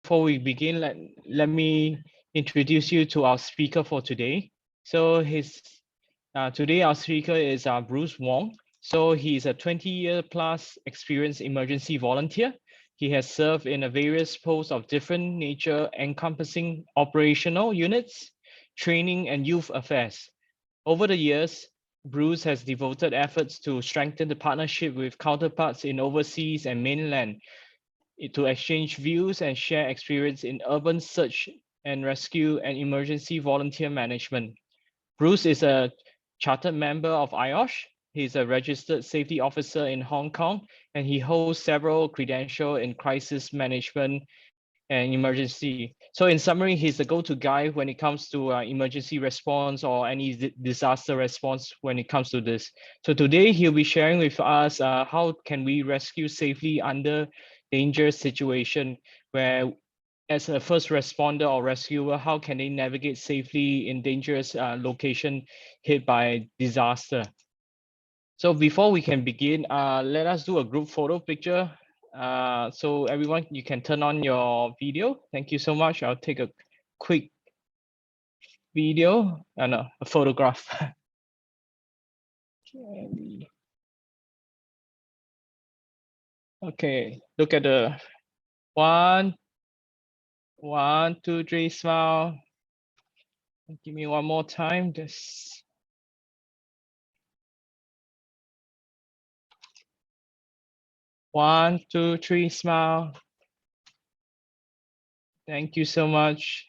before we begin, let me introduce you to our speaker for today. So today our speaker is Bruce Wong. So he's a 20-year plus experienced emergency volunteer. He has served in a various posts of different nature encompassing operational units, training, and youth affairs. Over the years, Bruce has devoted efforts to strengthen the partnership with counterparts in overseas and mainland to exchange views and share experience in urban search and rescue and emergency volunteer management. Bruce is a chartered member of IOSH. He's a registered safety officer in Hong Kong, and he holds several credentials in crisis management and emergency. So in summary, he's the go-to guy when it comes to emergency response or any disaster response when it comes to this. So today he'll be sharing with us how can we rescue safely under dangerous situation, where as a first responder or rescuer, how can they navigate safely in dangerous location hit by disaster. So before we can begin, let us do a group photo picture. So everyone, you can turn on your video. Thank you so much. I'll take a quick video and a photograph. Okay, look at the 1, 2, 3, smile. Give me one more time. Just 1, 2, 3, smile. Thank you so much.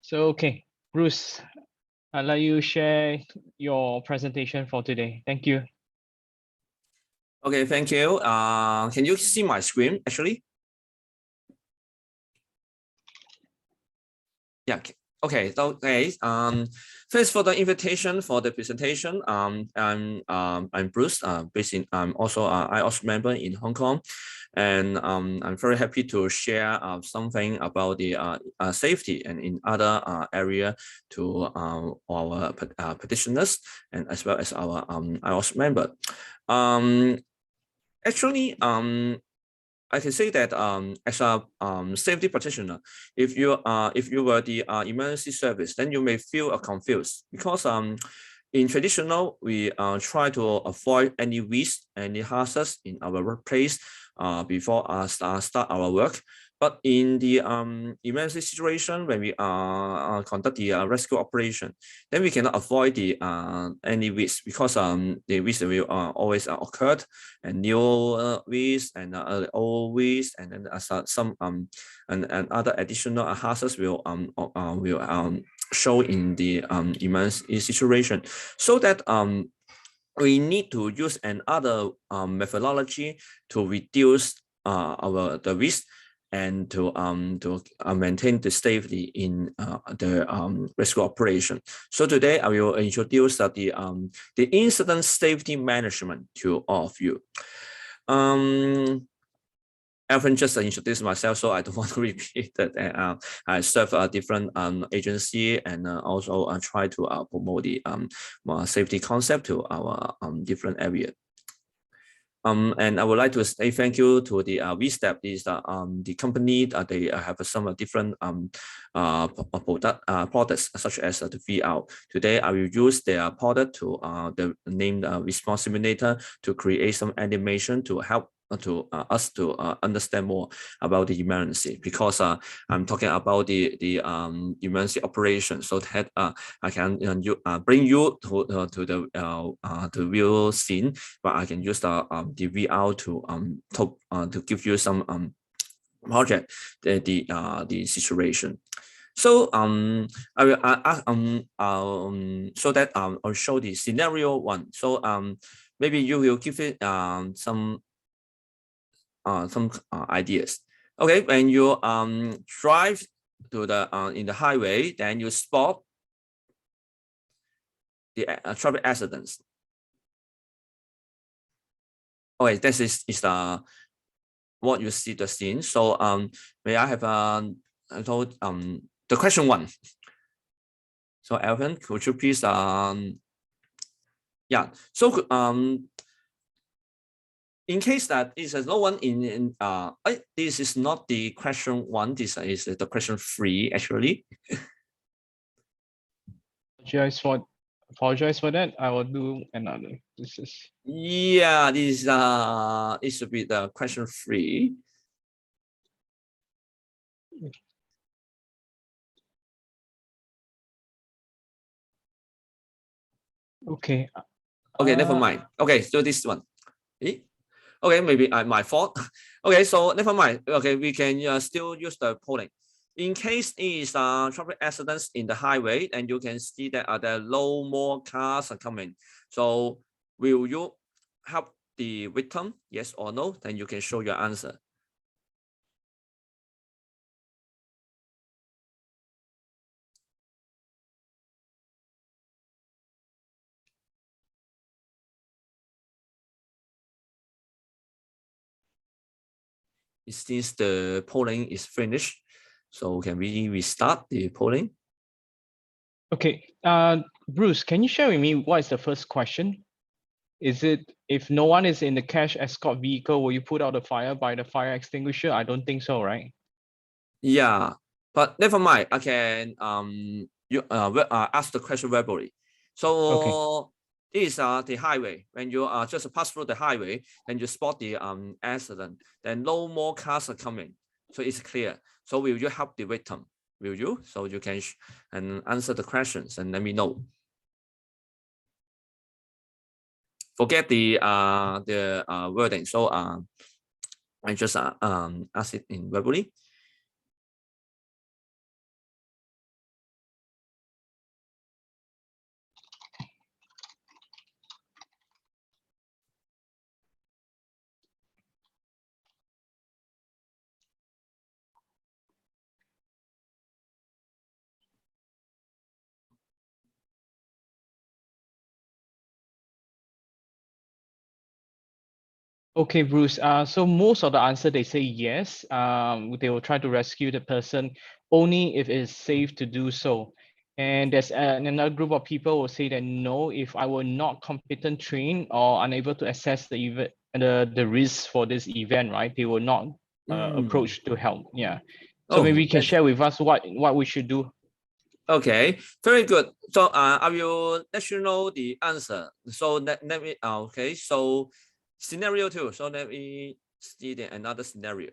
So, okay, Bruce, I'll let you share your presentation for today. Thank you. Okay, thank you. Can you see my screen actually? Yeah. Okay. Okay. Thanks for the invitation for the presentation. I'm Bruce. I'm also an IOSH member in Hong Kong, and I'm very happy to share something about the safety and in other area to our petitioners and as well as our IOSH member. Actually, I can say that as a safety practitioner, if you were the emergency service, then you may feel confused because in traditional we try to avoid any risk, any hazards in our workplace before start our work. But in the emergency situation, when we conduct the rescue operation, then we cannot avoid the any risk because the risk will always occur, and new risk and old risk, and then some and other additional hazards will show in the emergency situation, so that we need to use another methodology to reduce the risk and to maintain the safety in the rescue operation. So today I will introduce the incident safety management to all of you. Alvin just introduced myself, so I don't want to repeat that. I serve a different agency and also try to promote the safety concept to our different area. And I would like to say thank you to the VSTEP. Is the company they have some different products such as the VR. Today I will use their product to the named response simulator to create some animation to help to us to understand more about the emergency, because I'm talking about the emergency operation, so that I can bring you to the real scene, but I can use the VR to give you some project the situation. So I will so that I'll show the scenario one. So maybe you will give it some ideas. Okay, when you drive to the in the highway, then you spot the traffic accidents. Okay, this is the what you see the scene. So may I have the question one? So Alvin, could you please yeah. So in case that is no one this is not the question 1, this is the question 3 actually. Apologize for that. I will do another. This is This it should be the question 3. okay. Okay, never mind. Okay, so this one. Okay, maybe my fault. Okay, so never mind. Okay, we can still use the polling. In case is traffic accidents in the highway, and you can see that there are more cars are coming. So will you help the victim? Yes or no? Then you can show your answer. Since the polling is finished, so can we restart the polling? Okay, Bruce, can you share with me what is the first question? Is it if no one is in the cash escort vehicle, will you put out the fire by the fire extinguisher? I don't think so, right? Yeah, but never mind. I can you ask the question verbally. So Okay. this is the highway. When you just pass through the highway, then you spot the accident. Then no more cars are coming, so it's clear. So will you help the victim? Will you? So you can and answer the questions and let me know. Forget the wording. So I just ask it in verbally. Okay, Bruce. So most of the answer they say yes. They will try to rescue the person only if it is safe to do so. And there's another group of people will say that no, if I were not competent, trained, or unable to assess the risk for this event, right? They will not approach to help. Yeah. So maybe you can share with us what we should do. Okay, very good. So I will let you know the answer. So let me okay. So scenario 2. So let me see another scenario.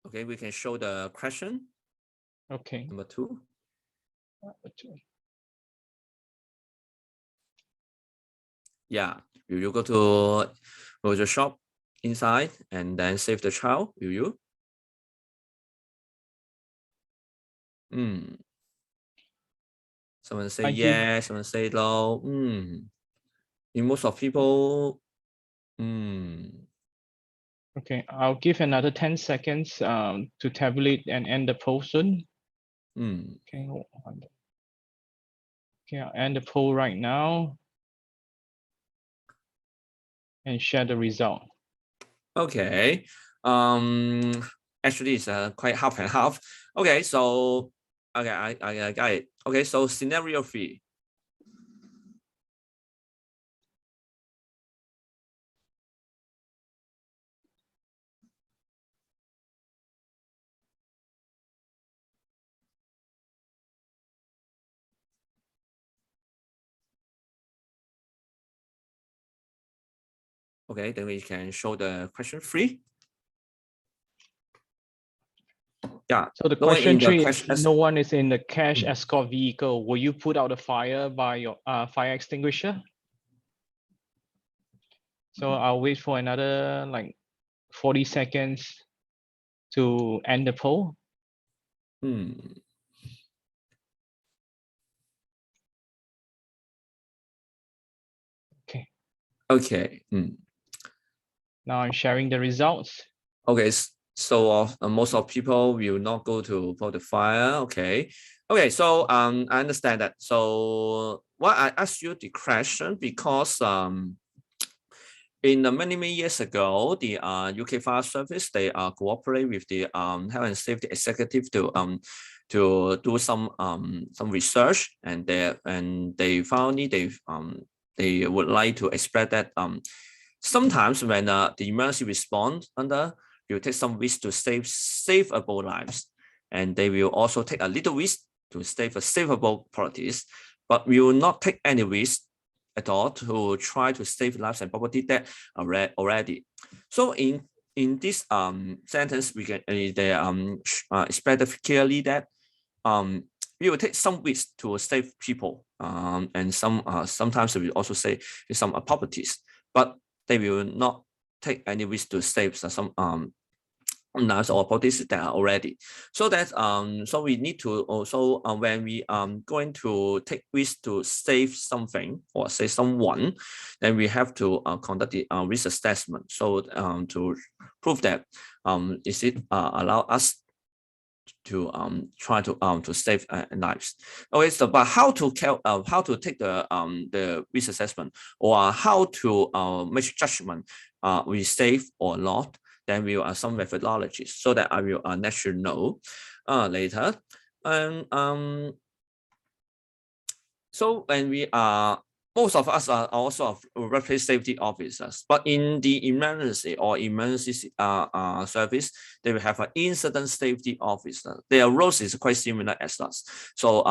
Okay, we can show the question. Okay. Number 2. Yeah, will you go to the shop inside and then save the child? Will you? Someone say yes, someone say no. In most of people, Okay, I'll give another 10 seconds to tabulate and end the poll soon. Okay, I'll end the poll right now and share the result. Okay. Actually, it's quite half and half. Okay, so okay, I got it. Okay, so scenario 3. Okay, then we can show the question 3. Yeah. So the question 3 is, no one is in the cash Hmm. escort vehicle. Will you put out the fire by your fire extinguisher? So I'll wait for another like 40 seconds to end the poll. Okay. Okay. Now I'm sharing the results. Okay, so most of people will not go to put the fire. Okay. Okay, so I understand that. So why I asked you the question because in many years ago, the UK Fire Service, they cooperate with the health and safety executive to do some research, and they found they would like to express that sometimes when the emergency response will take some risk to save lives, and they will also take a little risk to save savable properties, but will not take any risk at all to try to save lives and property that are already. So in this sentence, we can express clearly that we will take some risk to save people, and sometimes we also say some properties, but they will not take any risk to save some lives or properties that are already. So that so we need to also when we going to take risk to save something or save someone, then we have to conduct the risk assessment. So to prove that is it allow us to try to save lives. Okay, so but how to take the risk assessment, or how to make judgment we save or not, then we will some methodologies, so that I will let you know later. And so when we are, most of us are also workplace safety officers, but in the emergency service, they will have an incident safety officer. Their roles is quite similar as us. So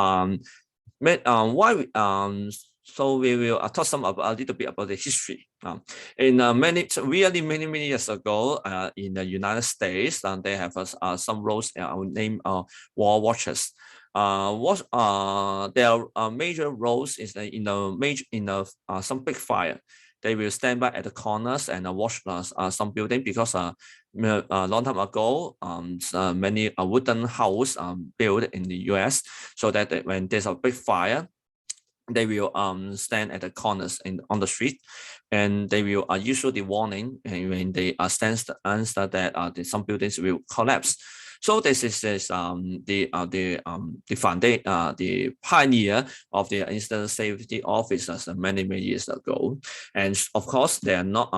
so we will talk a little bit about the history. In many years ago, in the United States, they have some roles named war watchers. Their major roles is in some big fire. They will stand by at the corners and watch some building, because a long time ago, many wooden house built in the US, so that when there's a big fire, they will stand at the corners on the street, and they will issue the warning, and when they sense the answer that some buildings will collapse. So this is the pioneer of the incident safety officers many years ago. And of course, they are not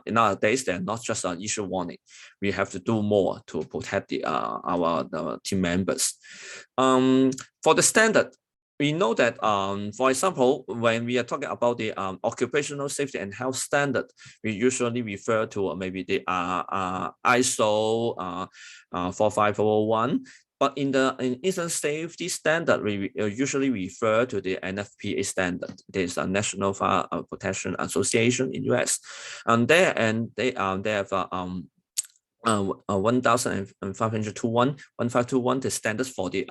nowadays they are not just issue warning. We have to do more to protect our team members. For the standard, we know that, for example, when we are talking about the occupational safety and health standard, we usually refer to maybe the ISO 45001. But in the incident safety standard, we usually refer to the NFPA standard. There's a National Fire Protection Association in US, and they have 1521, the standards for the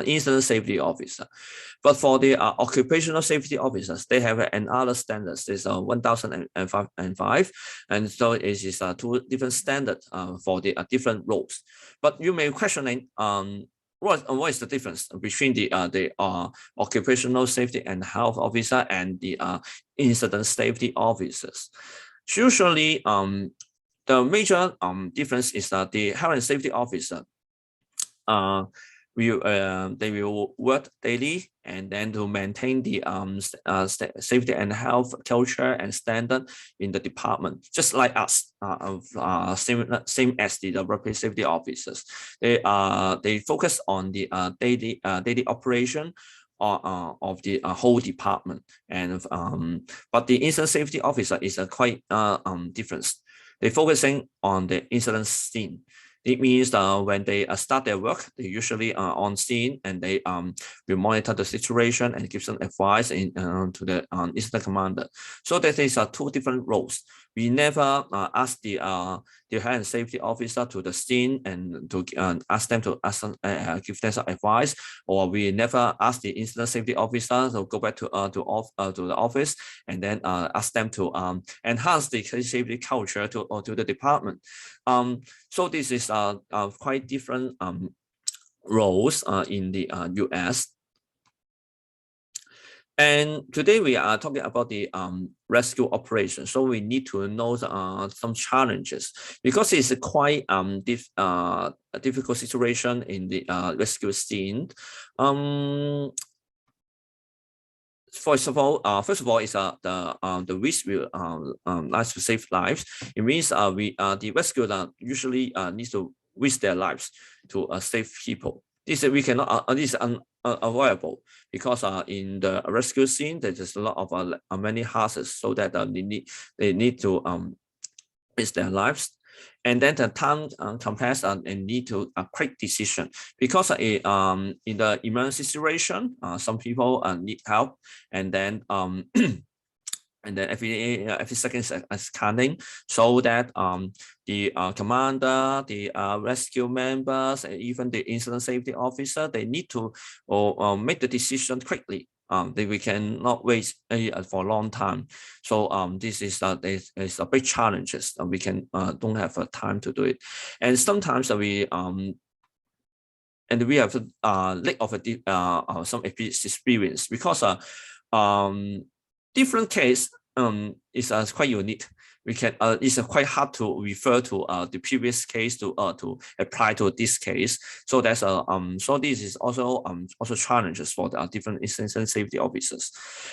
incident safety officer. But for the occupational safety officers, they have another standards. There's 1005, and so it is two different standards for the different roles. But you may questioning what is the difference between the occupational safety and health officer and the incident safety officers? Usually, the major difference is that the health and safety officer they will work daily, and then to maintain the safety and health culture and standard in the department, just like us, same as the workplace safety officers. They focus on the daily operation of the whole department, and but the incident safety officer is quite different. They're focusing on the incident scene. It means when they start their work, they usually are on scene, and they will monitor the situation and give some advice to the incident commander. So that is two different roles. We never ask the health and safety officer to the scene and to ask them to give them some advice, or we never ask the incident safety officer to go back to the office and then ask them to enhance the safety culture to the department. So this is quite different roles in the US. And today we are talking about the rescue operation. So we need to know some challenges, because it's a quite a difficult situation in the rescue scene. first of all, is the risk will lies to save lives. It means the rescuer usually needs to risk their lives to save people. This we cannot. This is unavoidable because in the rescue scene there's a lot of many hazards, so that they need to risk their lives. And then the time compressed and need to a quick decision, because in the emergency situation, some people need help, and then and then every second is scanning, so that the commander, the rescue members, and even the incident safety officer, they need to make the decision quickly. We cannot wait for a long time. So this is a big challenges. We can don't have time to do it, and sometimes we have lack of some experience, because different case is quite unique. We can it's quite hard to refer to the previous case to apply to this case. So that's so this is also challenges for the different incident safety officers,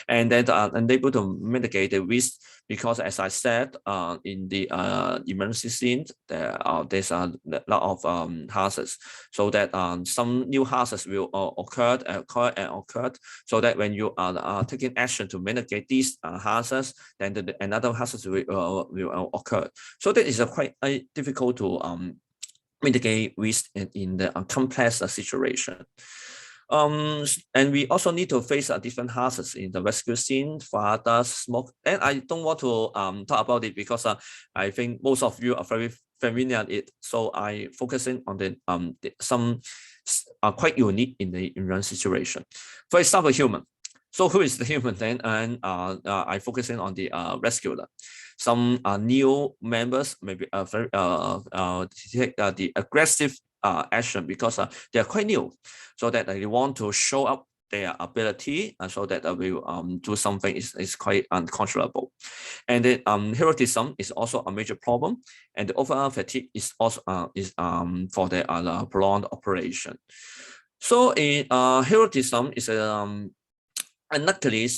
and then unable to mitigate the risk, because as I said, in the emergency scene there's a lot of hazards, so that some new hazards will occur, so that when you are taking action to mitigate these hazards, then another hazard will occur. So that is quite difficult to mitigate risk in the complex situation. And we also need to face different hazards in the rescue scene: fire, smoke. And I don't want to talk about it, because I think most of you are very familiar with it. So I focusing on some are quite unique in the emergency situation. For example, human. So who is the human then? And I focusing on the rescuer. Some new members maybe very take the aggressive action, because they are quite new, so that they want to show up their ability, so that they will do something is quite uncontrollable. And then heroism is also a major problem, and the overall fatigue is also for the prolonged operation. So in heroism is unluckily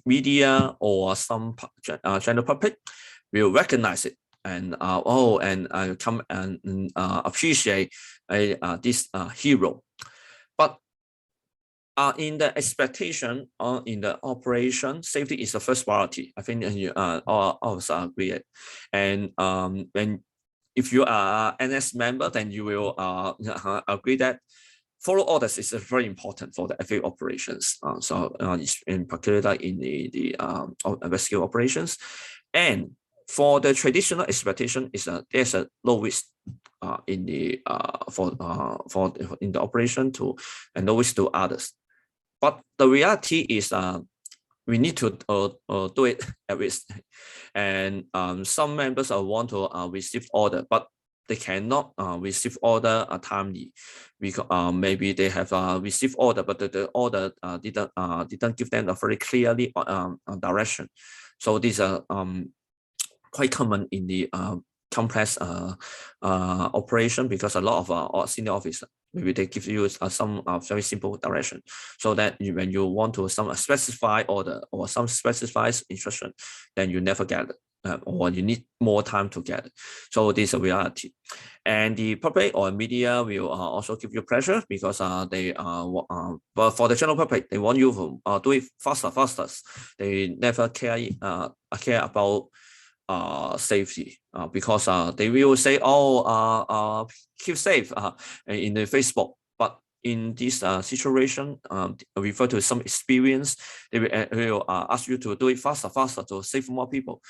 media or some general public will recognize it, and come and appreciate this hero. But in the expectation in the operation, safety is the first priority. I think all of us agree. And when if you are an NS member, then you will agree that follow orders is very important for the FA operations. So in particular in the rescue operations. And for the traditional expectation is there's a low risk in the in the operation to, and no risk to others. But the reality is we need to do it at risk. And some members want to receive order, but they cannot receive order timely, because maybe they have received order, but the order didn't give them a very clearly direction. So these are quite common in the complex operation, because a lot of senior officers, maybe they give you some very simple direction, so that when you want to some specify order or some specified instruction, then you never get it. Or you need more time to get it. So this is a reality. And the public or media will also give you pressure, because they but for the general public, they want you to do it faster. They never care about safety, because they will say, oh, keep safe in the Facebook. But in this situation, refer to some experience, they will ask you to do it faster to save more people.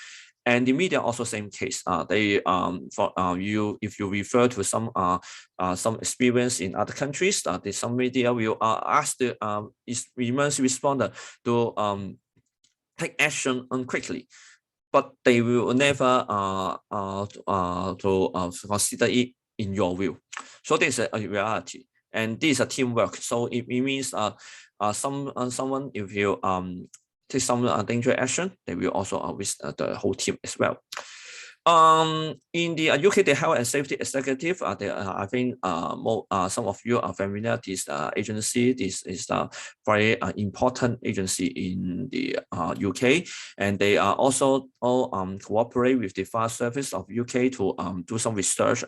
And the media also same case. They for you, if you refer to some experience in other countries, some media will ask the emergency responder to take action quickly, but they will never consider it in your view. So this is a reality, and this is a teamwork. So it means someone, if you take some dangerous action, they will also risk the whole team as well. In the UK, the Health and Safety Executive, I think some of you are familiar. This agency, this is a very important agency in the UK, and they are also all cooperate with the Fire Service of UK to do some research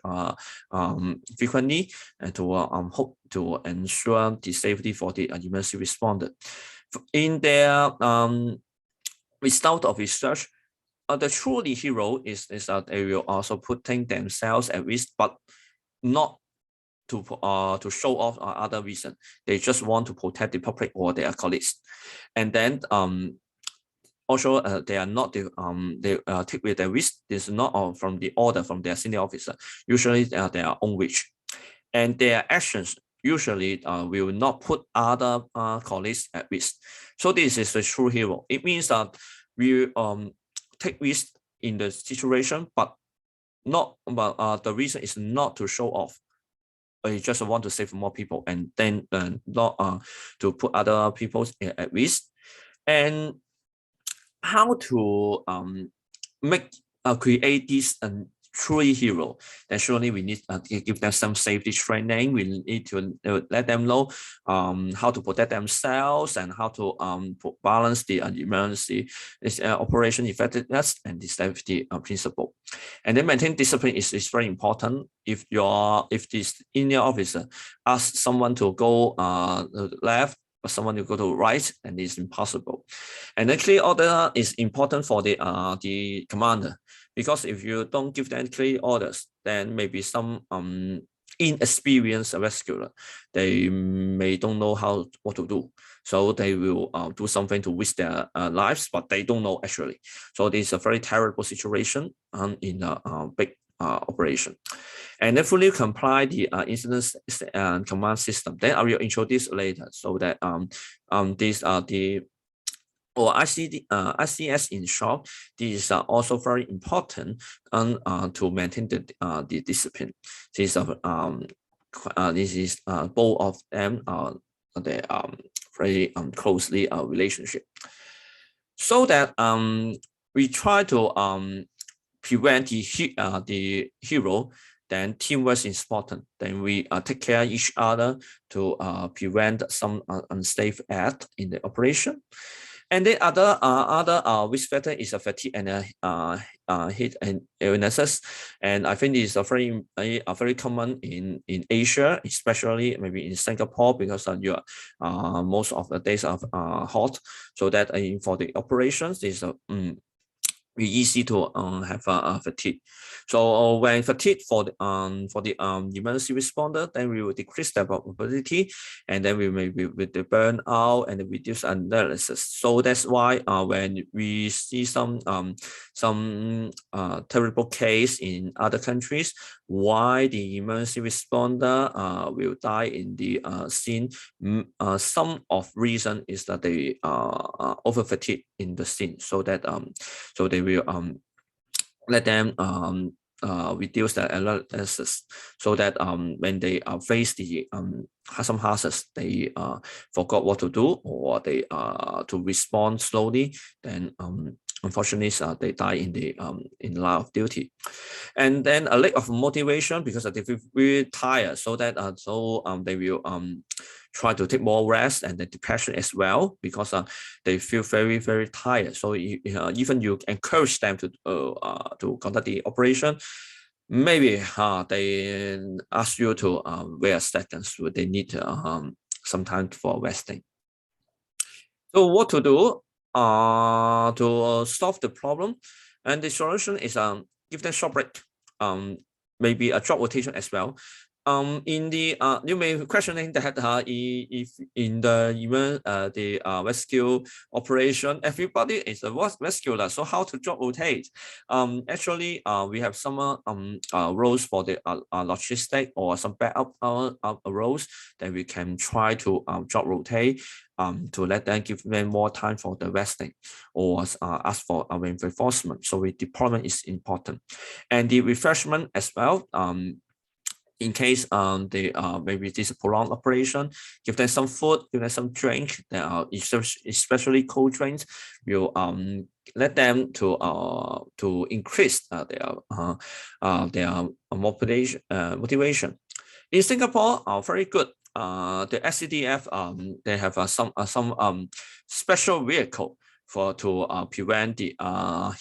frequently and to hope to ensure the safety for the emergency responder. In their result of research, the truly hero is that they will also putting themselves at risk, but not to show off other reason. They just want to protect the public or their colleagues, and then also they are not they take with the risk. This is not from the order from their senior officer. Usually their own wish, and their actions usually will not put other colleagues at risk. So this is the true hero. It means that we take risk in the situation, but the reason is not to show off. You just want to save more people, and then not to put other people at risk. And how to create this truly hero, then surely we need to give them some safety training. We need to let them know how to protect themselves and how to balance the emergency operation effectiveness and the safety principle. And then maintain discipline is very important. If this senior officer asks someone to go left, but someone to go to right, and it's impossible. And actually, order is important for the commander, because if you don't give them clear orders, then maybe some inexperienced rescuer, they may don't know what to do. So they will do something to risk their lives, but they don't know actually. So this is a very terrible situation in a big operation. And then fully comply the incident and command system. Then I will introduce later, so that these are the ICS in short. These are also very important to maintain the discipline. This is both of them they very closely relationship. So that we try to prevent the hero. Then teamwork is important. Then we take care of each other to prevent some unsafe act in the operation. And the other risk factor is a fatigue and heat and illnesses. And I think it's a very common in Asia, especially maybe in Singapore, because most of the days are hot. So that for the operations is easy to have fatigue. So when fatigue for the emergency responder, then we will decrease the probability, and then we may be with the burnout and reduce analysis. So that's why when we see some terrible case in other countries, why the emergency responder will die in the scene, some of reason is that they over fatigue in the scene, so that so they will let them reduce the analysis, so that when they face the some hazards, they forgot what to do, or they to respond slowly, then unfortunately they die in the line of duty. And then a lack of motivation, because they feel really tired, so that they will try to take more rest, and the depression as well, because they feel very, very tired. So even you encourage them to conduct the operation, maybe they ask you to wait a second, so they need some time for resting. So what to do to solve the problem? And the solution is give them short break, maybe a job rotation as well. In the you may questioning that if in the rescue operation, everybody is a rescuer, so how to job rotate? Actually we have some roles for the logistic or some backup roles that we can try to job rotate to let them give them more time for the resting, or ask for reinforcement. So deployment is important, and the refreshment as well. in case they maybe this prolonged operation, give them some food, give them some drink. Especially cold drinks will let them to increase their motivation. In Singapore, very good. The SCDF they have some special vehicle to prevent the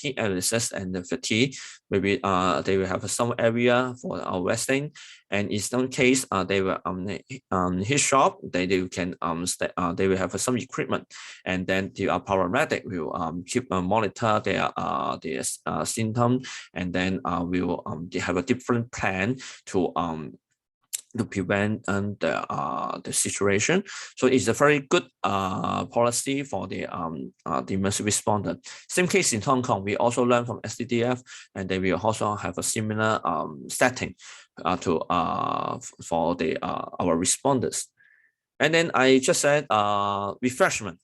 heat analysis and the fatigue. Maybe they will have some area for our resting, and in some case they will heat shop. They can they will have some equipment, and then the paramedic will keep monitor their symptom, and then will they have a different plan to prevent the situation. So it's a very good policy for the emergency responder. Same case in Hong Kong, we also learn from SDDF, and they will also have a similar setting for the our responders. And then I just said refreshment.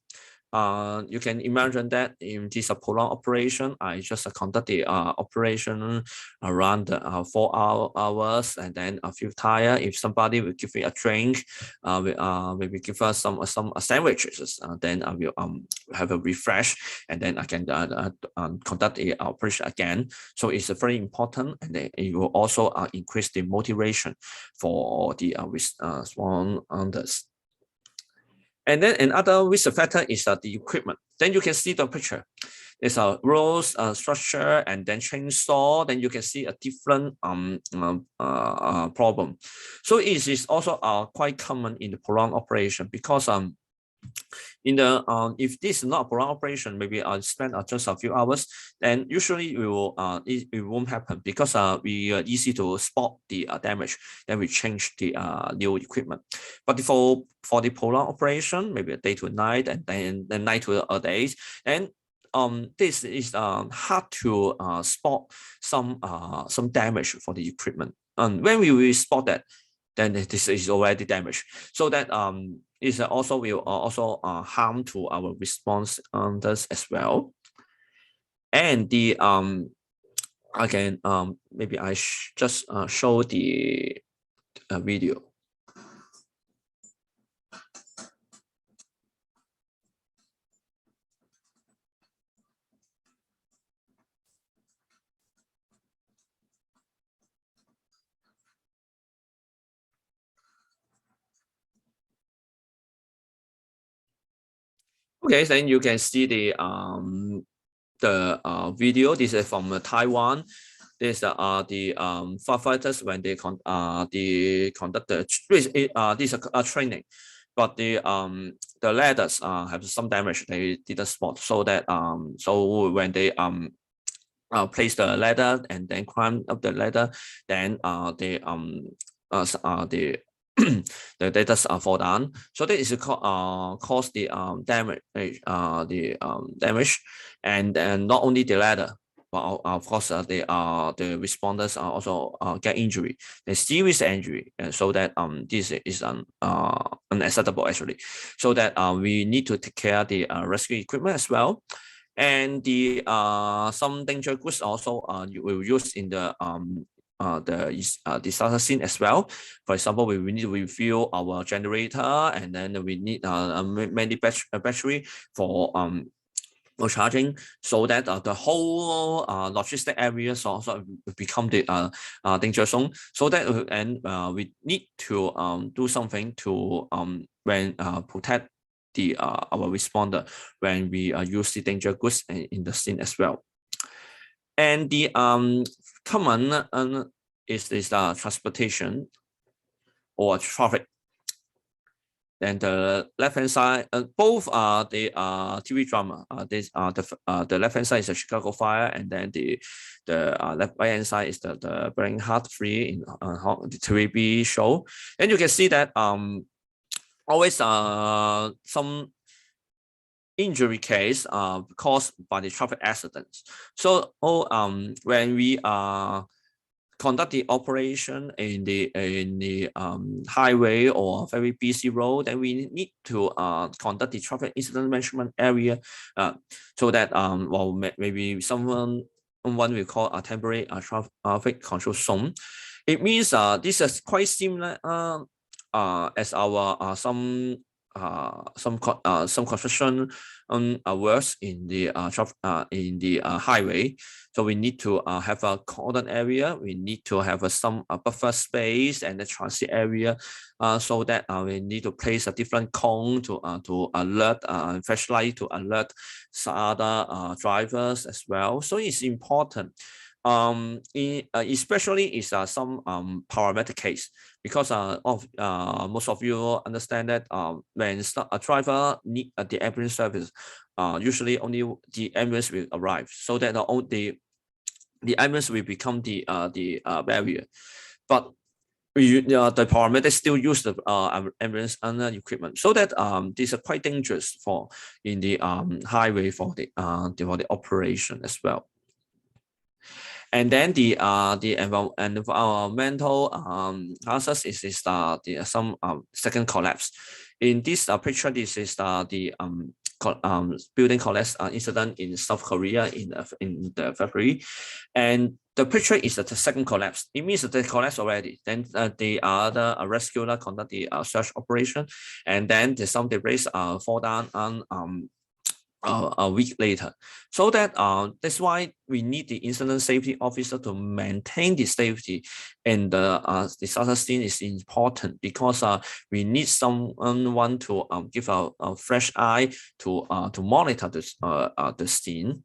You can imagine that in this prolonged operation, I just conduct the operation around 4 hours, and then I feel tired. If somebody will give me a drink, maybe give us some sandwiches, then I will have a refresh, and then I can conduct the operation again. So it's very important, and then it will also increase the motivation for the responders. And then another risk factor is the equipment. Then you can see the picture. There's a rose structure, and then chainsaw. Then you can see a different problem. So it is also quite common in the prolonged operation, because in the if this is not a prolonged operation, maybe I'll spend just a few hours, then usually it won't happen, because we are easy to spot the damage. Then we change the new equipment. But for the prolonged operation, maybe a day to night, and then the night to a day, and this is hard to spot some damage for the equipment. And when we will spot that, then this is already damaged. So that is also will also harm to our responders as well. And the again, maybe I just show the video. Okay, then you can see the video. This is from Taiwan. This the firefighters when they conduct this training, but the ladders have some damage. They didn't spot, so that so when they place the ladder and then climb up the ladder, then the data fall down. So that is cause the damage, damage, and not only the ladder, but of course the responders are also get injury, the serious injury, and so that this is unacceptable actually. So that we need to take care of the rescue equipment as well. And the some danger goods also you will use in the disaster scene as well. For example, we need to refuel our generator, and then we need many battery for charging, so that the whole logistic areas also become the danger zone. So that and we need to do something to when protect the our responder when we use the danger goods in the scene as well. And the common is transportation or traffic. Then the left-hand side, both are the TV drama. The left-hand side is the Chicago Fire, and then the right-hand side is the Burning Heart 3 in the TV show. And you can see that always some injury case caused by the traffic accidents. So when we conduct the operation in the highway or very busy road, then we need to conduct the traffic incident management area, so that well maybe someone will call a temporary traffic control zone. It means this is quite similar as our some construction works in the highway. So we need to have a cordon area. We need to have some buffer space and the transit area, so that we need to place a different cone to alert flashlight to alert other drivers as well. So it's important. Especially is some parametric case, because most of you understand that when a driver need the ambulance service, usually only the ambulance will arrive, so that the ambulance will become the barrier. But the paramedics still use the ambulance under equipment, so that these are quite dangerous for in the highway for the operation as well. And then the environmental hazards is some second collapse. In this picture, this is the building collapse incident in South Korea in the February, and the picture is the second collapse. It means that they collapsed already. Then the other rescuer conduct the search operation, and then the some debris fall down on a week later. So that that's why we need the incident safety officer to maintain the safety, and the disaster scene is important, because we need someone to give a fresh eye to monitor this the scene.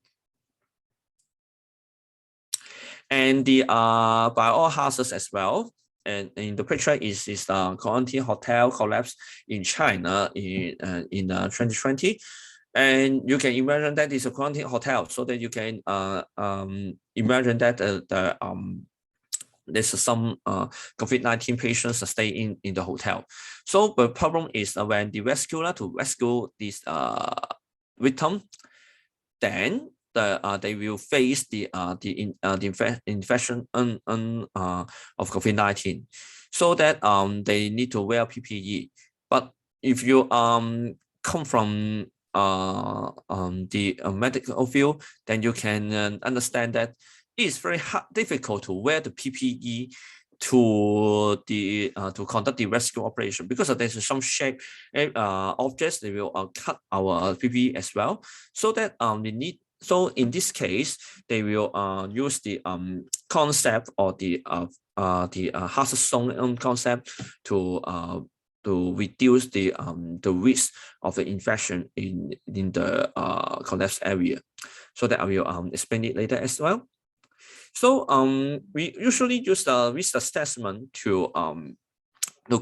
And the biohazards as well. And in the picture is the quarantine hotel collapse in China in 2020. And you can imagine that it's a quarantine hotel, so that you can imagine that there's some COVID-19 patients staying in the hotel. So the problem is when the rescuer to rescue this victim, then they will face the infection of COVID-19, so that they need to wear PPE. But if you come from the medical field, then you can understand that it's very difficult to wear the PPE to conduct the rescue operation, because there's some shape objects they will cut our PPE as well. So that we need. So in this case, they will use the concept or the hazard zone concept to reduce the risk of the infection in the collapse area. So that I will explain it later as well. So we usually use the risk assessment to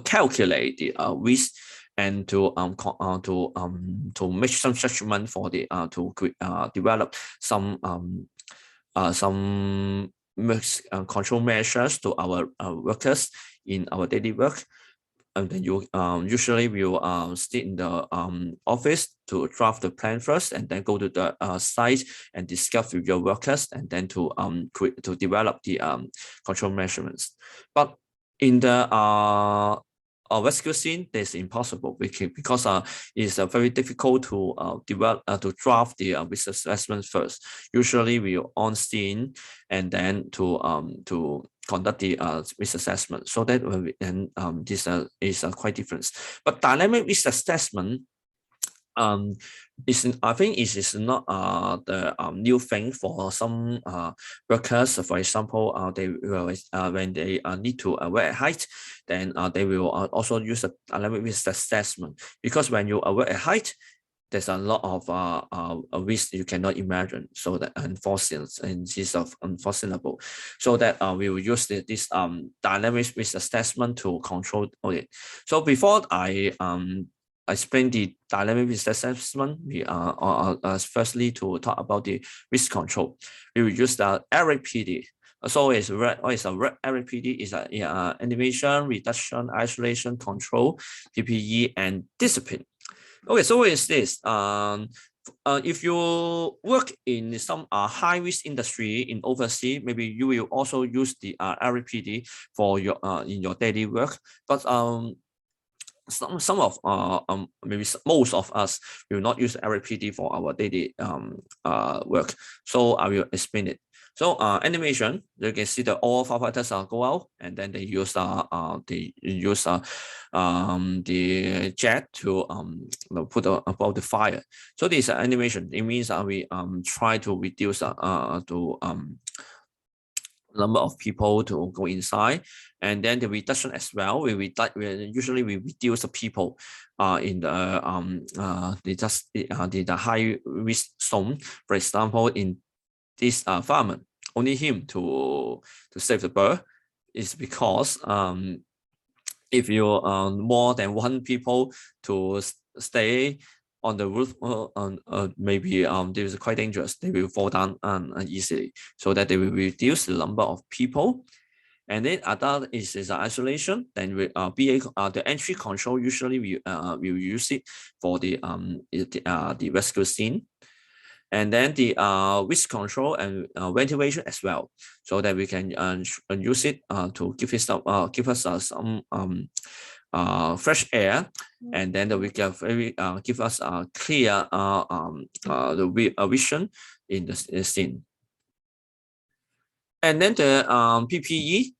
calculate the risk, and to make some judgment for the to develop some control measures to our workers in our daily work. And then you usually will sit in the office to draft the plan first, and then go to the site and discuss with your workers, and then to develop the control measurements. But in the rescue scene, that's impossible, because it's very difficult to develop to draft the risk assessment first. Usually we on scene, and then to conduct the risk assessment. So that this is quite different. But dynamic risk assessment I think it is not the new thing for some workers. For example, they will when they need to work at height, then they will also use a dynamic risk assessment, because when you work at height, there's a lot of risk you cannot imagine, so that unforeseen and this of unforeseeable. So that we will use this dynamic risk assessment to control it. So before I explain the dynamic risk assessment, we firstly to talk about the risk control. We will use the RAPD. So it's a RAPD is animation, reduction, isolation, control, PPE, and discipline. Okay, so what is this? If you work in some high risk industry in overseas, maybe you will also use the RAPD for your in your daily work. But some of maybe most of us will not use RAPD for our daily work. So I will explain it. So animation, you can see the all firefighters go out, and then they use the jet to put about the fire. So this animation, it means we try to reduce number of people to go inside, and then the reduction as well. We usually reduce the people in the high risk zone. For example, in this fireman, only him to save the bird, is because if you more than one people to stay on the roof, maybe this is quite dangerous. They will fall down easily, so that they will reduce the number of people. And then other is isolation. Then we the entry control, usually we will use it for the rescue scene. And then the risk control and ventilation as well, so that we can use it to give us some fresh air, and then we can give us a clear the vision in the scene. And then the PPE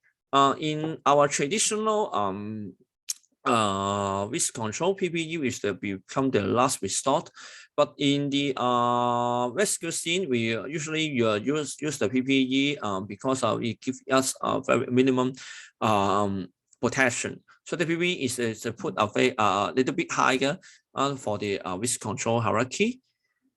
in our traditional risk control, PPE is to become the last resort. But in the rescue scene, we usually use the PPE because it gives us a very minimum protection. So the PPE is put a little bit higher for the risk control hierarchy.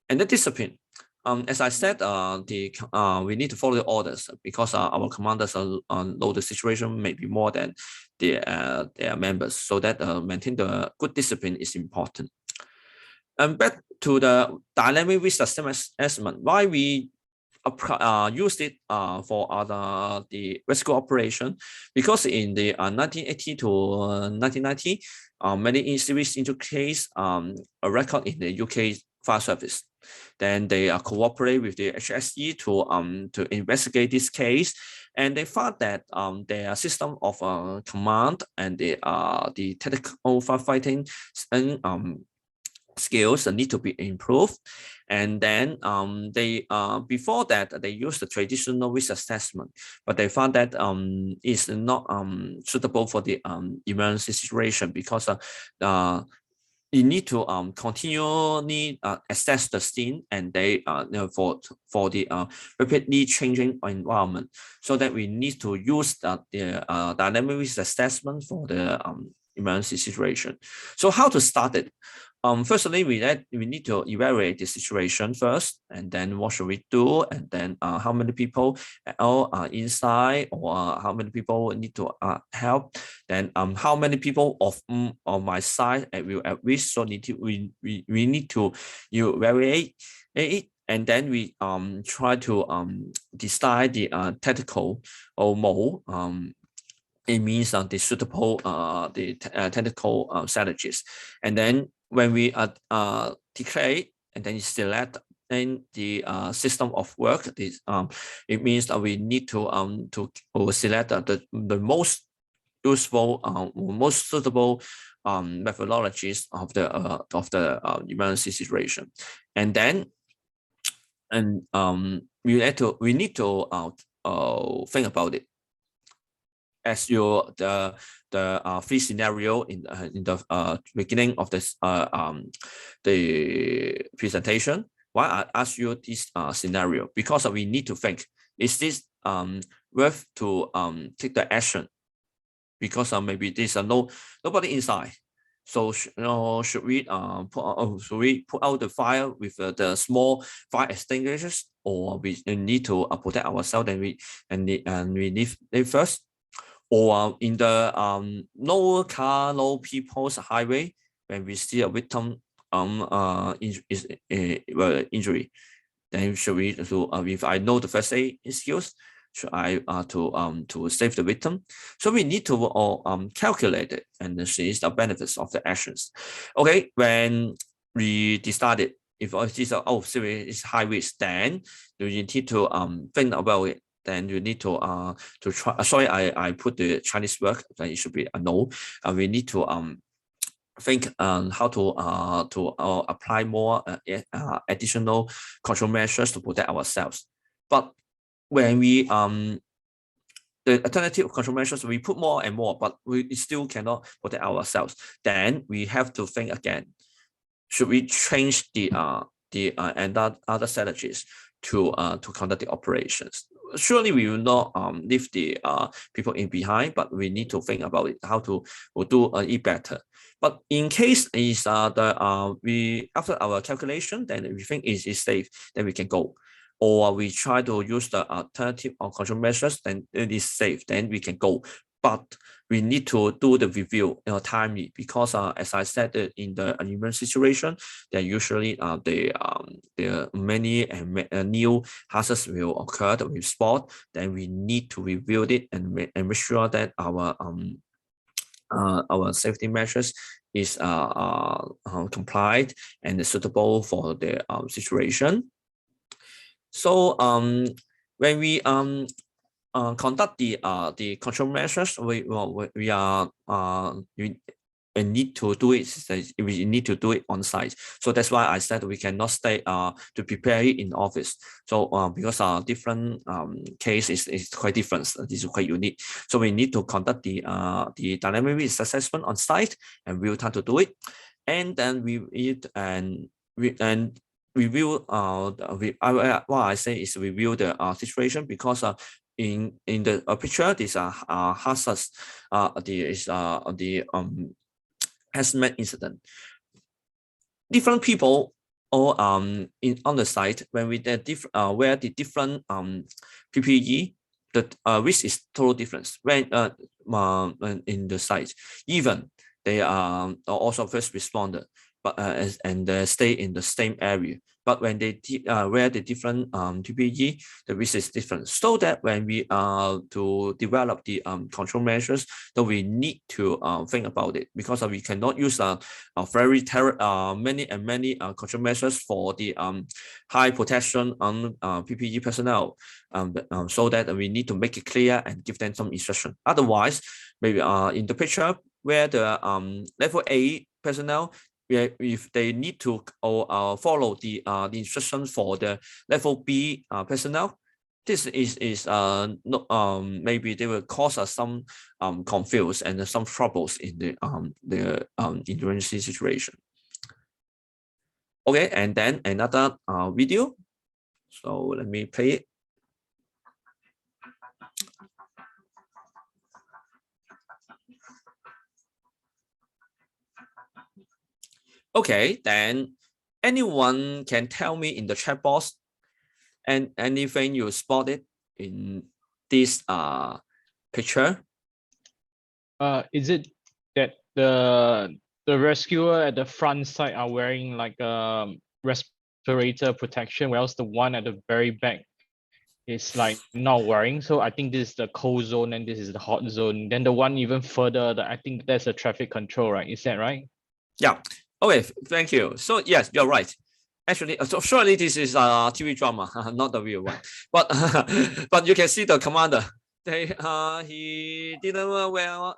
And the discipline. As I said, we need to follow the orders, because our commanders know the situation may be more than their members, so that maintain the good discipline is important. And back to the dynamic risk assessment, why we used it for the rescue operation, because in the 1980 to 1990, many serious injury case a record in the UK fire service. Then they cooperate with the HSE to investigate this case, and they found that their system of command and the technical firefighting and skills need to be improved. And then they before that they used the traditional risk assessment, but they found that it's not suitable for the emergency situation, because you need to continually assess the scene, and they for the rapidly changing environment, so that we need to use the dynamic risk assessment for the emergency situation. So how to start it? Firstly, we need to evaluate the situation first, and then what should we do, and then how many people are inside, or how many people need to help. Then how many people on my side will at risk. So we need to evaluate it, and then we try to decide the tactical or mode. It means the suitable technical strategies. And then when we declare, and then you select then the system of work, this it means that we need to select the most useful, most suitable methodologies of the emergency situation. And then we need to think about it. As the free scenario in the beginning of this the presentation, why I ask you this scenario, because we need to think, is this worth to take the action, because maybe there's nobody inside. So should we put out the fire with the small fire extinguishers, or we need to protect ourselves, and we leave first? Or in the no car, no people's highway, when we see a victim injury, then should we if I know the first aid skills, should I to save the victim? So we need to calculate it and see the benefits of the actions. Okay, when we decided, if this is high risk, then you need to think about it. Then you need to try. Sorry, I put the Chinese word. Then it should be a no. We need to think how to apply more additional control measures to protect ourselves. But when we the alternative control measures, we put more and more, but we still cannot protect ourselves. Then we have to think again. Should we change the and other strategies to conduct the operations? Surely we will not leave the people in behind, but we need to think about it, how to do it better. But in case is we after our calculation, then we think it is safe, then we can go. Or we try to use the alternative or control measures, then it is safe, then we can go. But we need to do the review timely, because as I said, in the emergency situation, then usually there are many new hazards will occur that we spot. Then we need to review it and make sure that our safety measures is complied and suitable for the situation. So when we conduct the control measures, we need to do it. We need to do it on site. So that's why I said we cannot stay to prepare it in office. So because different case is quite different. This is quite unique. So we need to conduct the dynamic risk assessment on site and real time to do it, and then we review what I say is review the situation, because in the picture these are hazards, the hazmat incident. Different people or on the site, when we wear the different PPE, the risk is total difference when in the site. Even they are also first responder, but and they stay in the same area. But when they wear the different PPE, the risk is different. So that when we to develop the control measures, then we need to think about it, because we cannot use very many control measures for the high protection on PPE personnel. So that we need to make it clear and give them some instruction. Otherwise, maybe in the picture where the level A personnel, if they need to follow the instructions for the level B personnel, this is not, maybe they will cause us some confuse and some troubles in the emergency situation. Okay, and then another video. So let me play it. Okay, then anyone can tell me in the chat box and anything you spotted in this picture. Is it that the rescuer at the front side are wearing like a respirator protection, whereas the one at the very back is like not wearing? So I think this is the cold zone and this is the hot zone. Then the one even further, I think that's a traffic control, right? Is that right? Yeah. Okay, thank you. So yes, you're right. Actually, so surely this is a TV drama, not the real one. But but you can see the commander. He didn't wear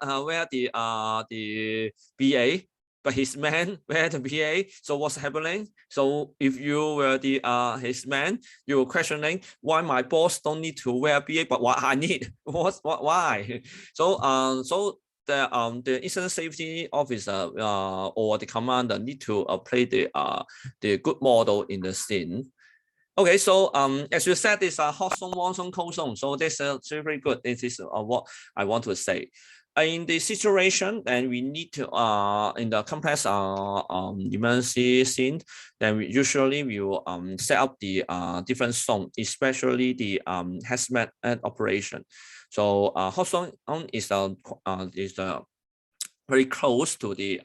the BA, but his man wear the BA. So what's happening? So if you were the his man, you were questioning why my boss don't need to wear BA, but what I need? Why? So the incident safety officer or the commander need to play the good model in the scene. Okay, so as you said, this hot zone, warm zone, cold zone. So this is very good. This is what I want to say. In the situation, then we need to in the complex emergency scene, then we usually will set up the different zone, especially the hazmat operation. So hot zone is very close to the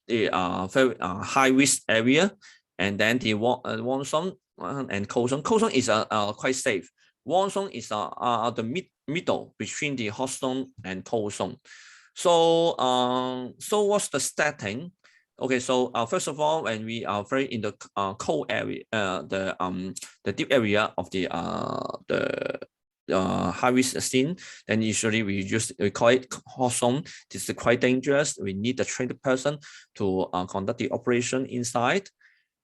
very high risk area, and then the warm zone and cold zone. Cold zone is quite safe. Warm zone is the middle between the hot zone and cold zone. So so what's the setting? Okay, so first of all, when we are very in the cold area, the deep area of the high risk scene, then usually we call it hot zone. This is quite dangerous. We need a trained person to conduct the operation inside.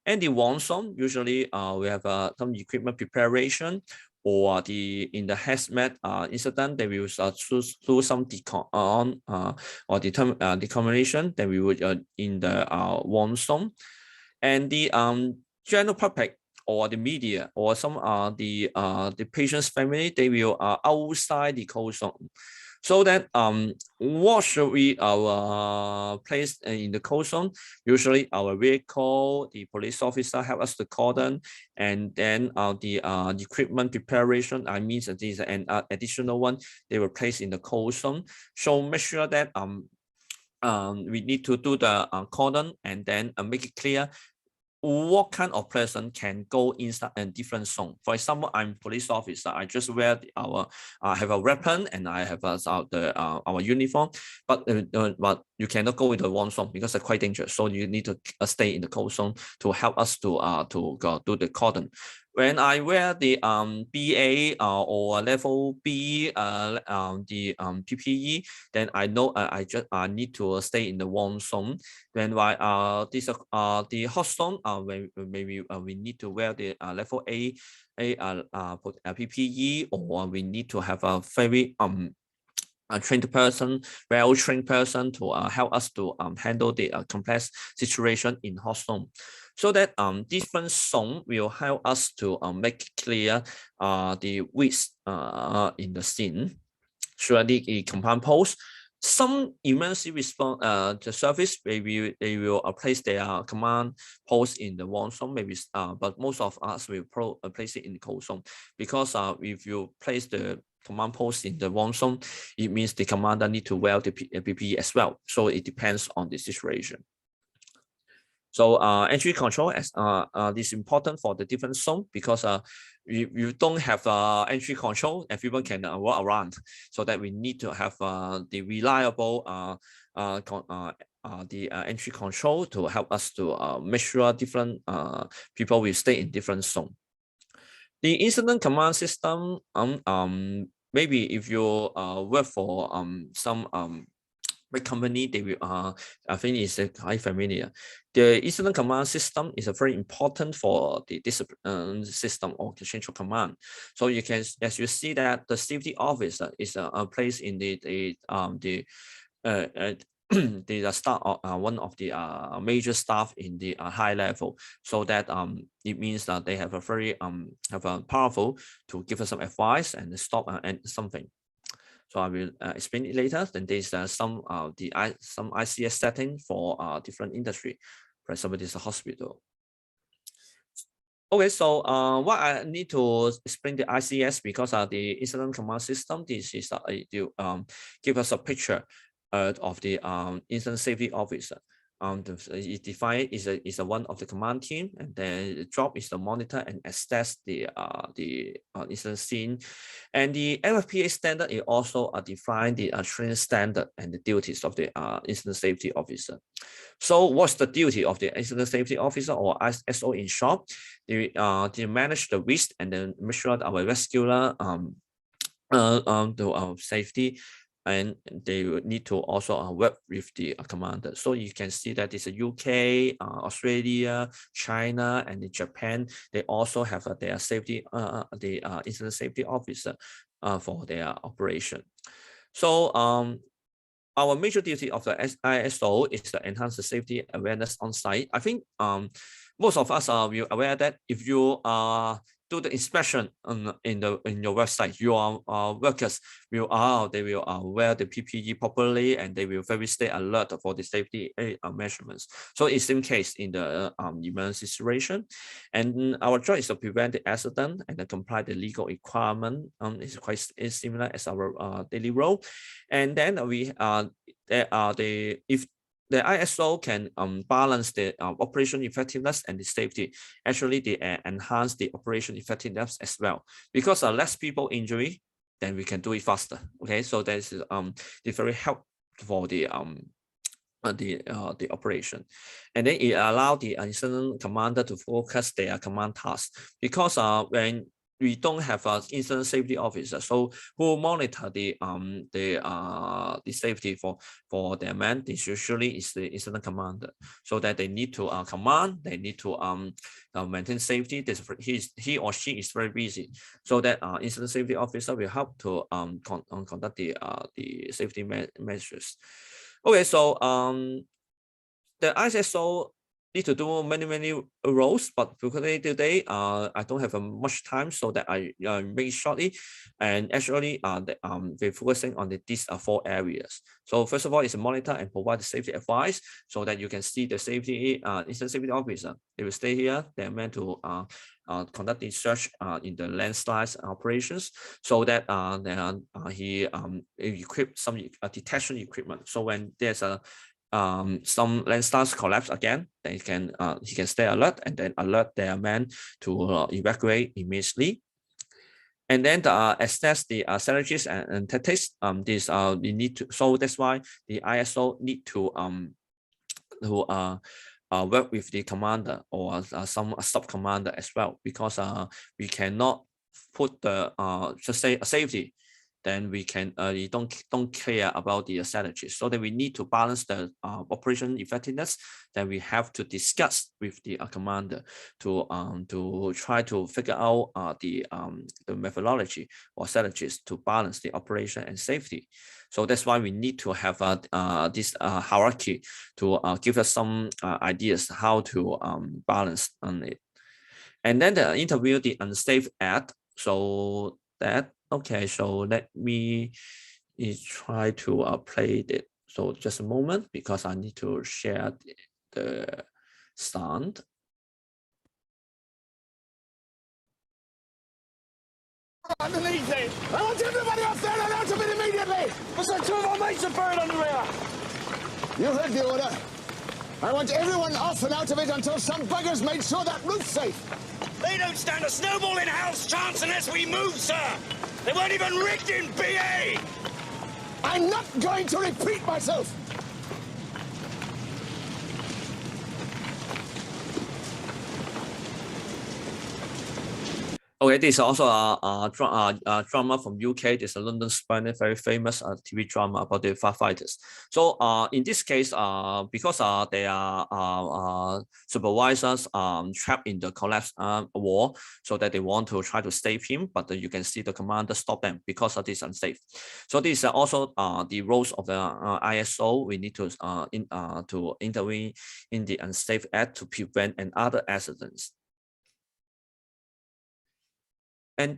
And the warm zone, usually we have some equipment preparation. or in the hazmat incident, they will do some decontamination. Then we would in the warm zone, and the general public or the media or some the patient's family, they will outside the cold zone. So that what should we place in the cold zone? Usually our vehicle, the police officer help us to cordon, and then the equipment preparation, I mean these and additional one, they will place in the cold zone. So make sure that we need to do the cordon, and then make it clear what kind of person can go inside a different zone. For example, I'm police officer. I just wear I have a weapon and I have our uniform, but you cannot go into one zone because it's quite dangerous. So you need to stay in the cold zone to help us to go do the cordon. When I wear the BA or level B the PPE, then I know I just need to stay in the warm zone. When this the hot zone, when maybe we need to wear the level A PPE, or we need to have a very a trained person, well-trained person to help us to handle the complex situation in hot zone. So that different zone will help us to make clear the width in the scene. Surely the command post, some emergency response the service, maybe they will place their command post in the warm zone, maybe but most of us will place it in the cold zone, because if you place the command post in the warm zone, it means the commander need to wear the PPE as well. So it depends on the situation. So entry control is important for the different zone, because you don't have entry control, everyone can walk around. So that we need to have the reliable entry control to help us to make sure different people will stay in different zone. The incident command system, maybe if you work for some big company, they will I think is quite familiar. The incident command system is a very important for the discipline system or the change of command. So you can, as you see, that the safety officer is placed in the staff, one of the major staff in the high level, so that it means that they have a very powerful to give us some advice and stop and something. So I will explain it later. Then there's some ICS setting for different industry. For example, this is a hospital. Okay, so what I need to explain the ICS, because the incident command system, this is to give us a picture of the incident safety officer. It defined is a one of the command team, and then the job is to monitor and assess the incident scene. And the LFPA standard, it also define the training standard and the duties of the incident safety officer. So what's the duty of the incident safety officer, or ISO in short? They manage the risk and then make sure that our rescuer to safety, and they need to also work with the commander. So you can see that it's a UK, Australia, China, and in Japan. They also have their safety, the incident safety officer for their operation. So our major duty of the ISO is to enhance the safety awareness on site. I think most of us are aware that if you do the inspection in your website, your workers will they will wear the PPE properly, and they will very stay alert for the safety measurements. So it's the same case in the emergency situation, and our job is to prevent the accident and then comply the legal requirement. It's quite similar as our daily role, and then we if the ISO can balance the operation effectiveness and the safety. Actually, they enhance the operation effectiveness as well, because less people injury, then we can do it faster. Okay, so that's the very help for the operation, and then it allows the incident commander to focus their command task, because when we don't have an incident safety officer, so who monitor the safety for their man. This usually is the incident commander, so that they need to command, they need to maintain safety. He or she is very busy, so that incident safety officer will help to conduct the safety measures. Okay, so the ISO need to do many roles, but because today I don't have much time, so that I make it shortly. And actually we're focusing on these 4 areas. So first of all is monitor and provide the safety advice, so that you can see the safety incident safety officer. They will stay here. They're meant to conduct the search in the landslides operations, so that he equipped some detection equipment. So when there's some landslides collapse again, then he can stay alert and then alert their men to evacuate immediately. And then assess the strategies and tactics. This we need to. So that's why the ISO need to work with the commander or some sub commander as well, because we cannot put the just say safety, then we don't care about the strategies. So that we need to balance the operation effectiveness. Then we have to discuss with the commander to try to figure out the methodology or strategies to balance the operation and safety. So that's why we need to have this hierarchy to give us some ideas how to balance on it. And then the interview the unsafe act. So that, okay, so let me try to play it. So just a moment, because I need to share the sound. Underneath it! I want everybody off there and out of it immediately! What's that? 2 of our mates are buried under here! You heard the order. I want everyone off and out of it until some buggers made sure that roof's safe. They don't stand a snowball in hell's chance unless we move, sir! They weren't even rigged in BA! I'm not going to repeat myself! Okay, this is also a drama from UK. This is a London Spanish, very famous TV drama about the firefighters. So in this case, because they are supervisors trapped in the collapse wall, so that they want to try to save him, but you can see the commander stop them because of this unsafe. So this is also the roles of the ISO. We need to intervene in the unsafe act to prevent another accidents. And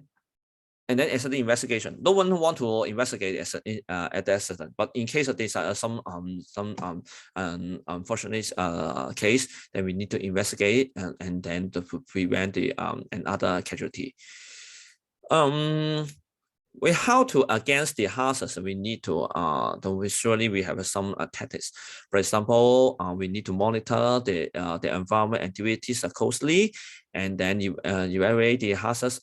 then accident investigation. No one want to investigate at the accident, but in case of this some unfortunate case, then we need to investigate and then to prevent the another casualty. How to against the hazards, we need to surely we have some tactics. For example, we need to monitor the environment activities closely, and then you evaluate the hazards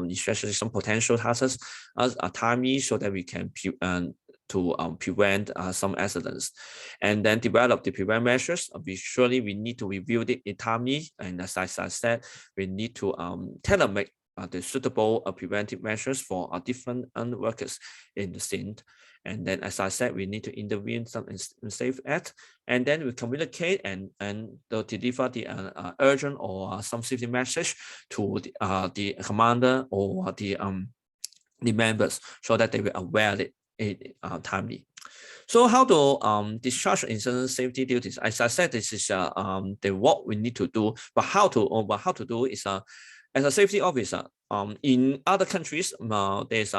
especially some potential hazards timely, so that we can prevent some accidents, and then develop the prevent measures. We need to review it timely, and as I said, we need to tailor-make the suitable preventive measures for different workers in the scene. And then, as I said, we need to intervene some unsafe act, and then we communicate and deliver the urgent or some safety message to the commander or the members, so that they will aware it timely. So how to discharge incident safety duties? As I said, this is what we need to do, but how to do is as a safety officer, in other countries, there's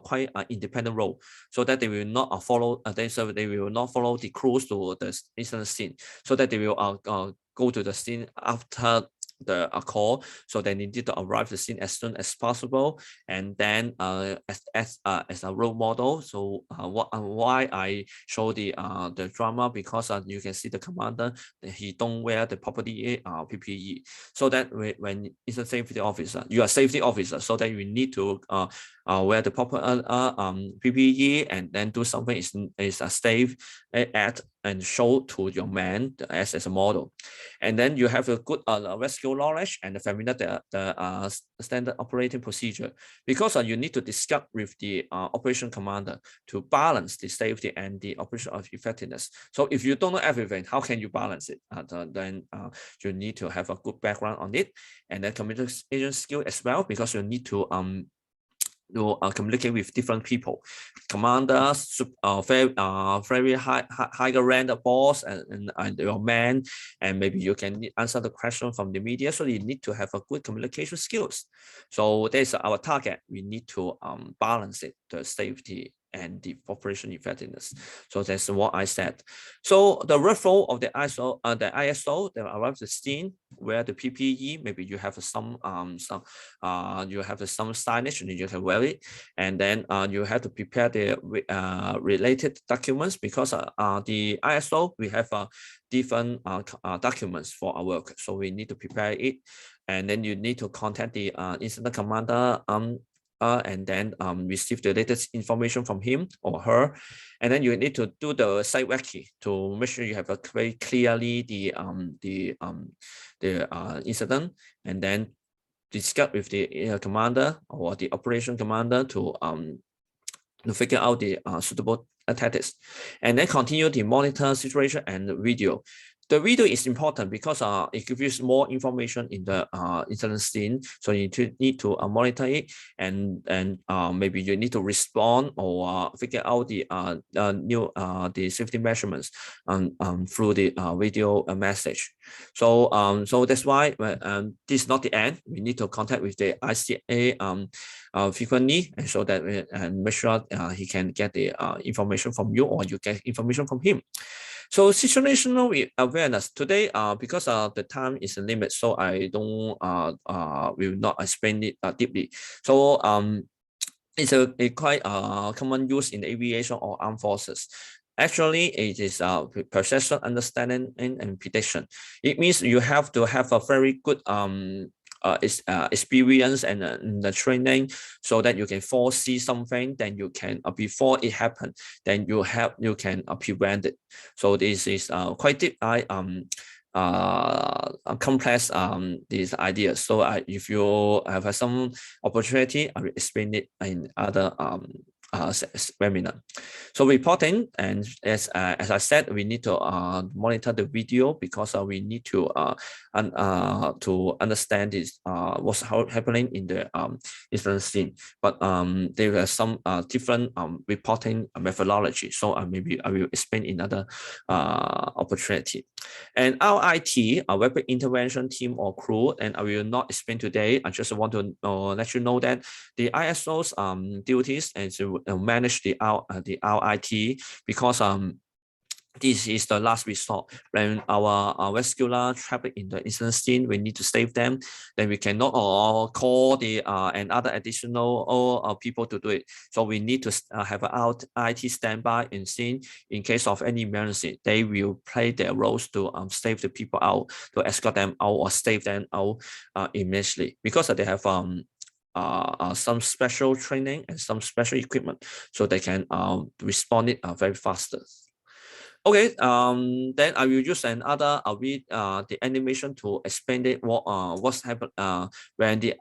quite an independent role, so that they will not follow. They will not follow the crews to the incident scene, so that they will go to the scene after the call. So they need to arrive at the scene as soon as possible, and then as a role model. So why I show the drama, because you can see the commander, he don't wear the proper PPE, so that when it's a safety officer, you are safety officer, so that you need to wear the proper PPE, and then do something is a safe act and show to your man as a model. And then you have a good rescue knowledge and familiar the standard operating procedure, because you need to discuss with the operation commander to balance the safety and the operation of effectiveness. So if you don't know everything, how can you balance it? Then you need to have a good background on it, and then communication skill as well, because you need to communicate with different people, commanders, very higher rank boss, and your man, and maybe you can answer the question from the media. So you need to have a good communication skills. So there's our target. We need to balance it, the safety and the operation effectiveness. So that's what I said. So the workflow of the ISO, they arrive the scene where the PPE, maybe you have some you have some signage and you can wear it, and then you have to prepare the related documents, because the ISO, we have different documents for our work, so we need to prepare it, and then you need to contact the incident commander and then receive the latest information from him or her, and then you need to do the site recce to make sure you have a very clearly the incident, and then discuss with the commander or the operation commander to figure out the suitable tactics, and then continue to monitor situation and video. The video is important because it gives you more information in the incident scene. So you need to monitor it, and maybe you need to respond or figure out the the safety measurements through the video message. So so that's why this is not the end. We need to contact with the ICA frequently, and so that and make sure he can get the information from you, or you get information from him. So situational awareness today, because the time is a limit, so I don't will not explain it deeply. So it's a quite common use in the aviation or armed forces. Actually, it is perception, understanding, and prediction. It means you have to have a very good experience and the training, so that you can foresee something, then you can before it happens, then you can prevent it. So this is quite deep complex these ideas. So if you have some opportunity, I will explain it in other webinar. So reporting, and as I said, we need to monitor the video, because we need to understand this what's happening in the incident scene. But there are some different reporting methodology. So maybe I will explain in other opportunity. And our IT, our rapid intervention team or crew, and I will not explain today. I just want to let you know that the ISO's duties and to manage the RIT, because this is the last resort. When our rescuer trapped in the incident scene, we need to save them. Then we cannot call the and other additional people to do it. So we need to have an IT standby in scene in case of any emergency. They will play their roles to save the people out, to escort them out or save them out immediately, because they have some special training and some special equipment, so they can respond it very faster. Okay, then I will use another the animation to explain it what's happened when the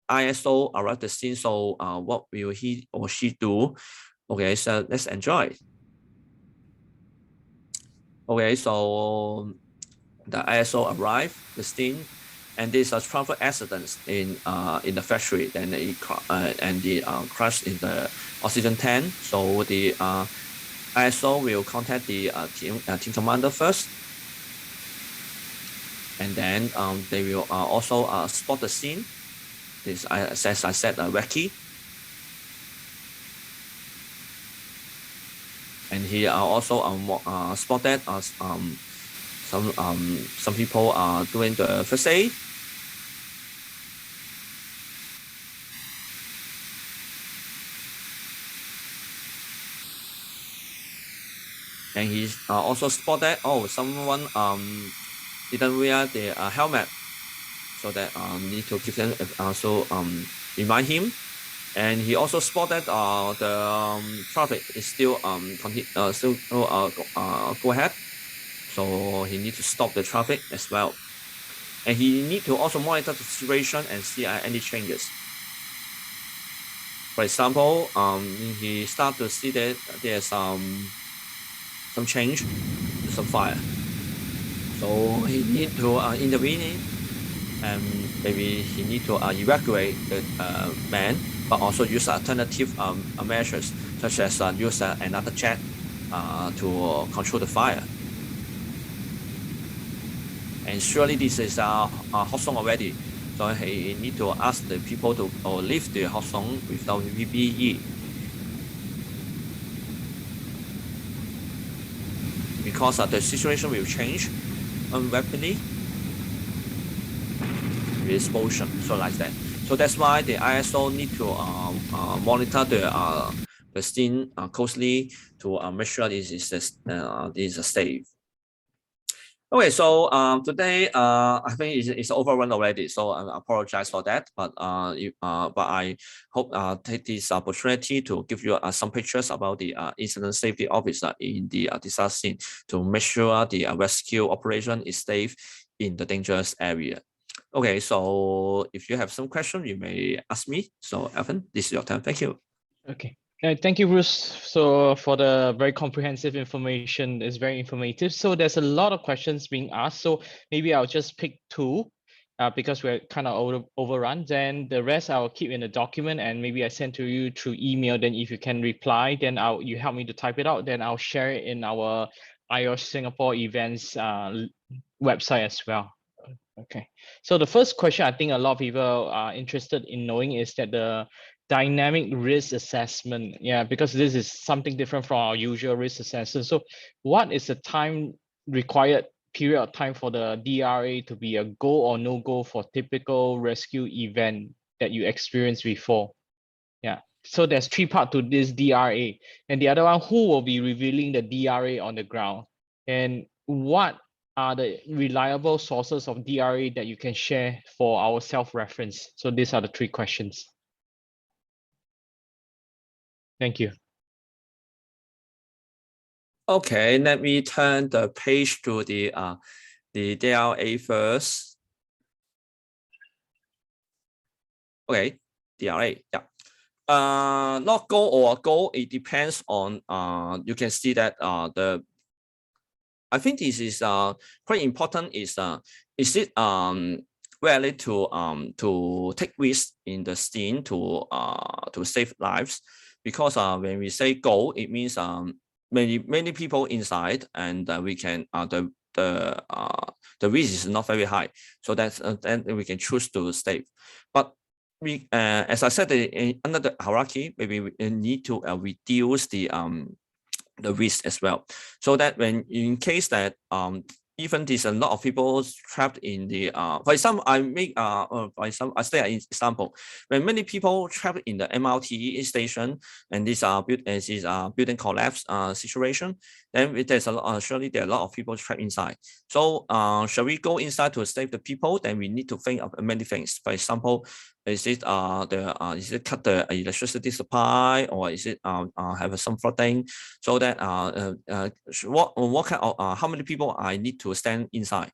ISO arrived the scene. So what will he or she do? Okay, so let's enjoy. Okay, so the ISO arrived the scene, and there's a travel accident in the factory. Then it crash in the oxygen tank. So the ISO will contact the team commander first, and then they will also spot the scene. This, as I said, recce. And he also spotted some people are doing the first aid. And he also spotted, someone didn't wear the helmet, so that need to give them also remind him. And he also spotted the traffic is still go ahead, so he need to stop the traffic as well. And he need to also monitor the situation and see any changes. For example, he start to see that there's some change, some fire. So he need to intervene, and maybe he need to evacuate the man, but also use alternative measures, such as use another jet to control the fire. And surely this is a hot zone already, so he need to ask the people to leave the hot zone without PPE. Because the situation will change rapidly with explosion, so like that. So that's why the ISO need to monitor the scene closely to make sure this is safe. Okay, so today I think it's overrun already, so I apologize for that. But I hope take this opportunity to give you some pictures about the incident safety officer in the disaster scene to make sure the rescue operation is safe in the dangerous area. Okay, so if you have some question, you may ask me. So Evan, this is your time. Thank you. Okay. Thank you, Bruce. So for the very comprehensive information, it's very informative. So there's a lot of questions being asked. So maybe I'll just pick two because we're kind of overrun. Then the rest I'll keep in the document and maybe I send to you through email. Then if you can reply, then you help me to type it out. Then I'll share it in our IOSH Singapore events website as well. Okay. So the first question I think a lot of people are interested in knowing is that the dynamic risk assessment, because this is something different from our usual risk assessment. So what is the time required period of time for the DRA to be a go or no go for typical rescue event that you experienced before? So there's three parts to this DRA, and the other one, who will be revealing the DRA on the ground, and what are the reliable sources of DRA that you can share for our self-reference? So these are the three questions. Thank you. Okay, let me turn the page to the DRA first. Okay, DRA, yeah. Not go or go, it depends on you can see that I think this is quite important is it valid to take risks in the scene to save lives? Because when we say go, it means many people inside, and we can the risk is not very high, so that's then we can choose to save. But we as I said, under the hierarchy, maybe we need to reduce the risk as well, so that when in case that even there's a lot of people trapped in the for example, I say an example, when many people trapped in the MRT station and this building collapse situation, then there's surely there are a lot of people trapped inside. So shall we go inside to save the people? Then we need to think of many things. For example, is it is it cut the electricity supply, or is it have some flooding, so that what kind of how many people I need to stand inside?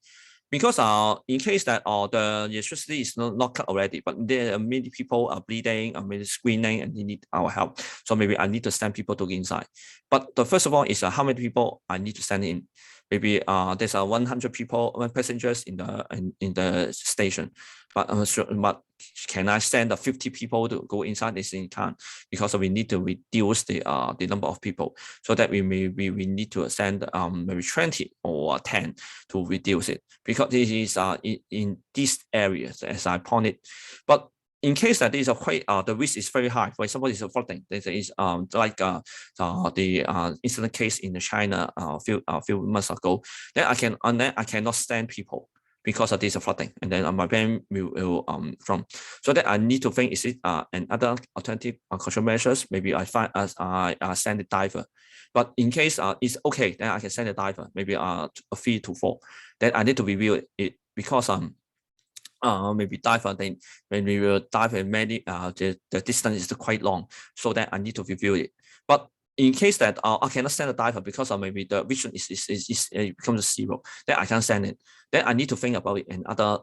Because in case that the electricity is not cut already, but there are many people are bleeding, maybe screaming, and they need our help. So maybe I need to send people to inside. But the first of all is how many people I need to send in. Maybe there's 100 people, passengers in the station, but can I send 50 people to go inside? This thing can't, because we need to reduce the number of people, so that we need to send maybe 20 or 10 to reduce it, because this is in these areas as I pointed. But in case that is quite the risk is very high. For example, it's a flooding. This is like the incident case in China a few months ago. Then I cannot stand people because of this flooding, and then my van will from. So that I need to think, is it another alternative control measures? Maybe I send the diver. But in case it's okay, then I can send a diver, maybe 3 to 4. Then I need to review it because maybe dive, then when we will dive in many, the distance is quite long, so that I need to review it. But in case that I cannot send a diver because maybe the vision is becomes 0, then I can't send it. Then I need to think about it in other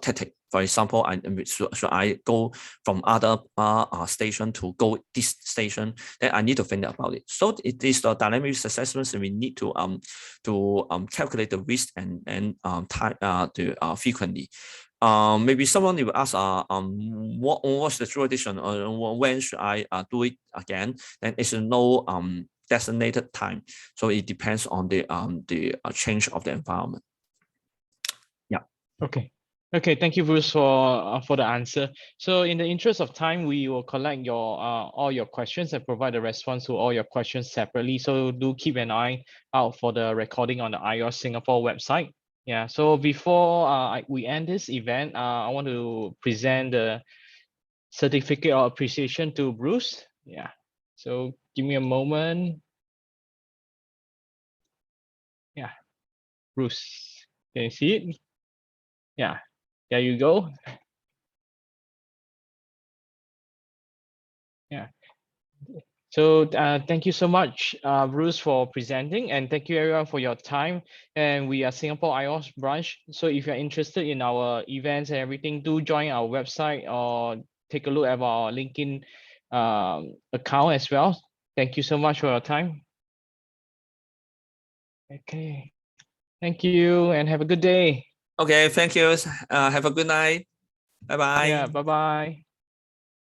tactic. For example, should I go from other station to go this station? Then I need to think about it. So it is the dynamic assessments we need to calculate the risk and time frequently. Maybe someone will ask, what's the duration, or when should I do it again? Then it's no designated time, so it depends on the change of the environment. Yeah. Okay, thank you, Bruce, for the answer. So in the interest of time, we will collect your all your questions and provide a response to all your questions separately. So do keep an eye out for the recording on the IOSH Singapore website. Yeah, so before we end this event, I want to present the certificate of appreciation to Bruce. Yeah, so give me a moment. Yeah, Bruce, can you see it? Yeah, there you go. Yeah. So thank you so much, Bruce, for presenting, and thank you everyone for your time. And we are Singapore IOSH branch. So if you're interested in our events and everything, do join our website or take a look at our LinkedIn account as well. Thank you so much for your time. Okay, thank you and have a good day. Okay, thank you. Have a good night. Bye bye. Yeah, bye-bye.